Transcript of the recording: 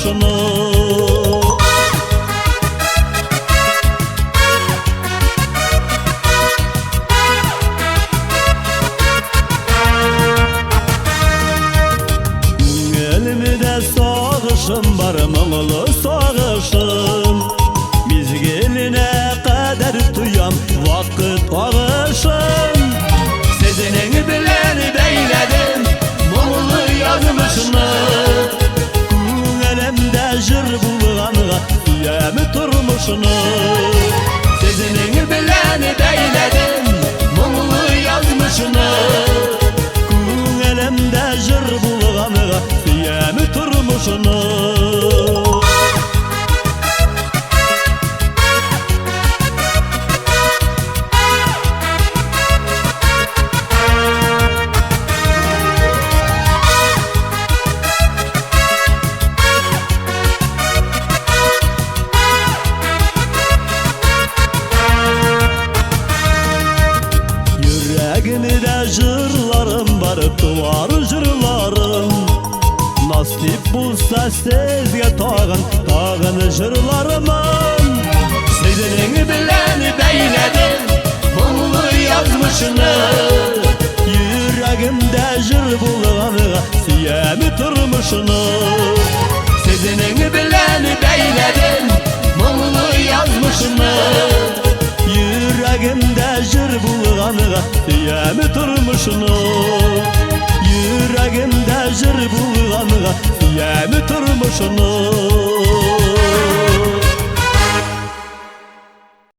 turmuşunu. Elimde sağışım var, mıngılı sağışım. Biz geline kadar duyam vakit ağışım. Sizinin bilen beyledim mıngılı yazmışını. Elimde jır bulğanğa yemi turmuşunu. Sizinin bilen beyledim mıngılı yazmışını. Elimde jır bulğanğa yemi turmuşunu. Yüreğimde jırlarım var, tuvar jırlarım. Nasip bulsa sizge tağın jırlarımın. Sizinin bilen beyledim mıngılı yazmışını. Yüreğimde jır bulğanığa siyemi turmuşunu. Sizinin bilen beyledim mıngılı yazmışını. Yüreğimde jır bulğanığa siyemi turmuşunu. Yüreğimde jır bulğanığa yemi turmuşunu.